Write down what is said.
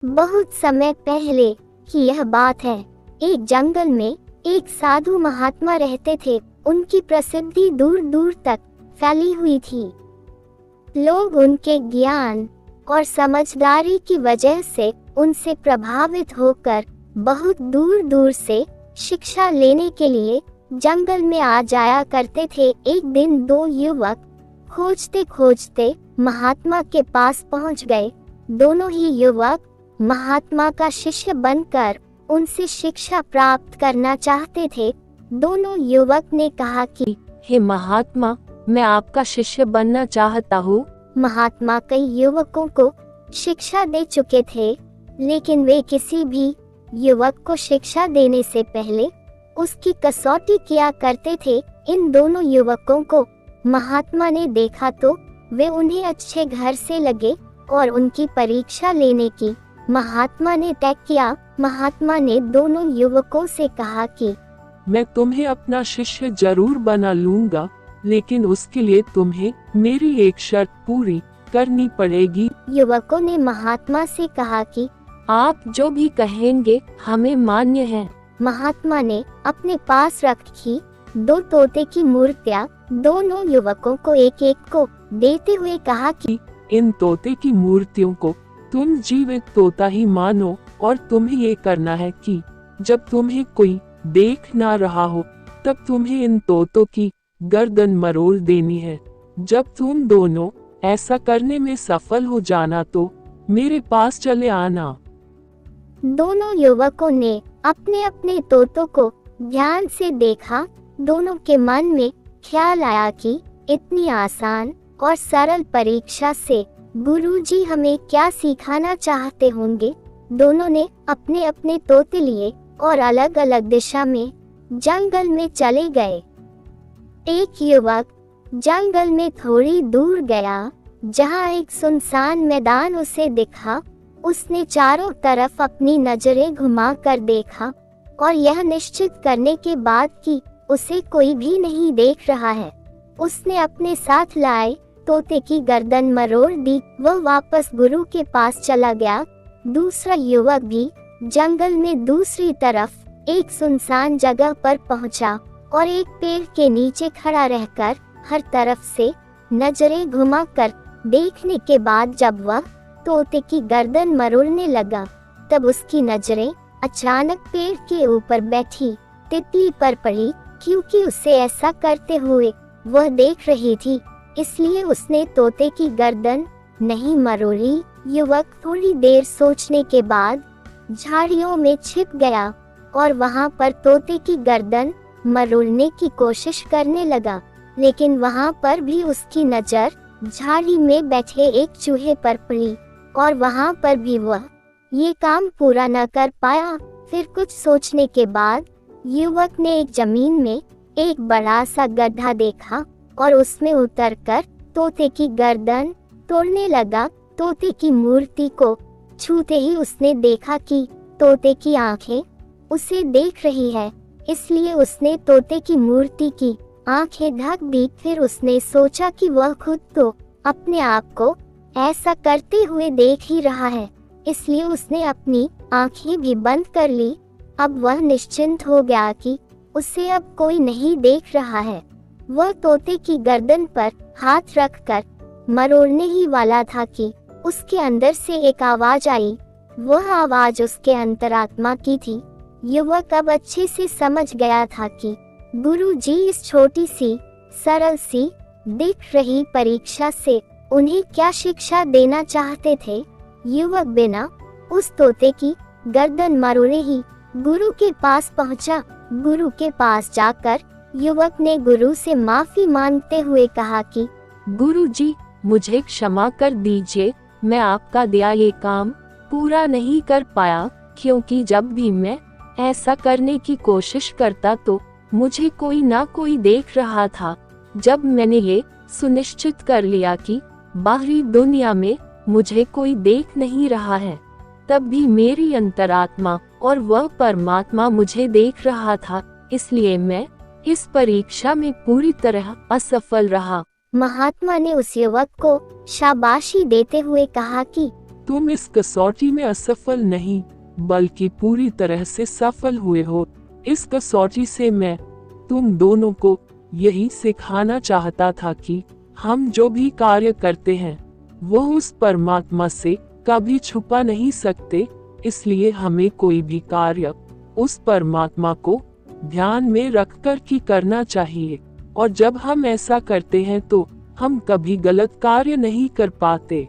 बहुत समय पहले की यह बात है। एक जंगल में एक साधु महात्मा रहते थे। उनकी प्रसिद्धि दूर दूर तक फैली हुई थी। लोग उनके ज्ञान और समझदारी की वजह से उनसे प्रभावित होकर बहुत दूर दूर से शिक्षा लेने के लिए जंगल में आ जाया करते थे। एक दिन दो युवक खोजते खोजते महात्मा के पास पहुंच गए। दोनों ही युवक महात्मा का शिष्य बनकर उनसे शिक्षा प्राप्त करना चाहते थे। दोनों युवक ने कहा कि हे महात्मा, मैं आपका शिष्य बनना चाहता हूँ। महात्मा कई युवकों को शिक्षा दे चुके थे, लेकिन वे किसी भी युवक को शिक्षा देने से पहले उसकी कसौटी किया करते थे। इन दोनों युवकों को महात्मा ने देखा तो वे उन्हें अच्छे घर से लगे और उनकी परीक्षा लेने की महात्मा ने तय किया। महात्मा ने दोनों युवकों से कहा कि मैं तुम्हें अपना शिष्य जरूर बना लूंगा, लेकिन उसके लिए तुम्हें मेरी एक शर्त पूरी करनी पड़ेगी। युवकों ने महात्मा से कहा कि आप जो भी कहेंगे हमें मान्य है। महात्मा ने अपने पास रखी दो तोते की मूर्तियां दोनों युवकों को एक एक को देते हुए कहा कि इन तोते की मूर्तियों को तुम जीवित तोता ही मानो, और तुम्हें ये करना है कि जब तुम्हें कोई देख ना रहा हो तब तुम्हें इन तोतों की गर्दन मरोड़ देनी है। जब तुम दोनों ऐसा करने में सफल हो जाना तो मेरे पास चले आना। दोनों युवकों ने अपने अपने तोतों को ध्यान से देखा। दोनों के मन में ख्याल आया कि इतनी आसान और सरल परीक्षा से गुरुजी हमें क्या सिखाना चाहते होंगे। दोनों ने अपने अपने तोते लिए और अलग अलग दिशा में जंगल में चले गए। एक युवक जंगल में थोड़ी दूर गया, जहां एक सुनसान मैदान उसे दिखा। उसने चारों तरफ अपनी नजरें घुमाकर देखा और यह निश्चित करने के बाद कि उसे कोई भी नहीं देख रहा है, उसने अपने साथ लाए तोते की गर्दन मरोड़ दी। वह वापस गुरु के पास चला गया। दूसरा युवक भी जंगल में दूसरी तरफ एक सुनसान जगह पर पहुंचा और एक पेड़ के नीचे खड़ा रहकर हर तरफ से नजरें घुमाकर देखने के बाद जब वह तोते की गर्दन मरोड़ने लगा, तब उसकी नजरें अचानक पेड़ के ऊपर बैठी तितली पर पड़ी। क्योंकि उसे ऐसा करते हुए वह देख रही थी, इसलिए उसने तोते की गर्दन नहीं मरोड़ी। युवक थोड़ी देर सोचने के बाद झाड़ियों में छिप गया और वहां पर तोते की गर्दन मरोड़ने की कोशिश करने लगा, लेकिन वहां पर भी उसकी नजर झाड़ी में बैठे एक चूहे पर पड़ी और वहां पर भी वह ये काम पूरा न कर पाया। फिर कुछ सोचने के बाद युवक ने एक जमीन में एक बड़ा सा गड्ढा देखा और उसमें उतरकर तोते की गर्दन तोड़ने लगा। तोते की मूर्ति को छूते ही उसने देखा कि तोते की आंखें उसे देख रही है, इसलिए उसने तोते की मूर्ति की आंखें ढक दी। फिर उसने सोचा कि वह खुद तो अपने आप को ऐसा करते हुए देख ही रहा है, इसलिए उसने अपनी आंखें भी बंद कर ली। अब वह निश्चिंत हो गया कि उसे अब कोई नहीं देख रहा है। वह तोते की गर्दन पर हाथ रखकर मरोड़ने ही वाला था कि उसके अंदर से एक आवाज आई। वह आवाज उसके अंतरात्मा की थी। युवक अब अच्छे से समझ गया था कि गुरुजी इस छोटी सी सरल सी दिख रही परीक्षा से उन्हें क्या शिक्षा देना चाहते थे। युवक बिना उस तोते की गर्दन मरोड़े ही गुरु के पास पहुंचा। गुरु के पास जाकर युवक ने गुरु से माफी मांगते हुए कहा कि गुरुजी, मुझे क्षमा कर दीजिए, मैं आपका दिया ये काम पूरा नहीं कर पाया, क्योंकि जब भी मैं ऐसा करने की कोशिश करता तो मुझे कोई ना कोई देख रहा था। जब मैंने ये सुनिश्चित कर लिया कि बाहरी दुनिया में मुझे कोई देख नहीं रहा है, तब भी मेरी अंतरात्मा और वह परमात्मा मुझे देख रहा था, इसलिए मैं इस परीक्षा में पूरी तरह असफल रहा। महात्मा ने उस युवक को शाबाशी देते हुए कहा कि तुम इस कसौटी में असफल नहीं बल्कि पूरी तरह से सफल हुए हो। इस कसौटी से मैं तुम दोनों को यही सिखाना चाहता था कि हम जो भी कार्य करते हैं वो उस परमात्मा से कभी छुपा नहीं सकते, इसलिए हमें कोई भी कार्य उस परमात्मा को ध्यान में रखकर ही करना चाहिए। और जब हम ऐसा करते हैं तो हम कभी गलत कार्य नहीं कर पाते।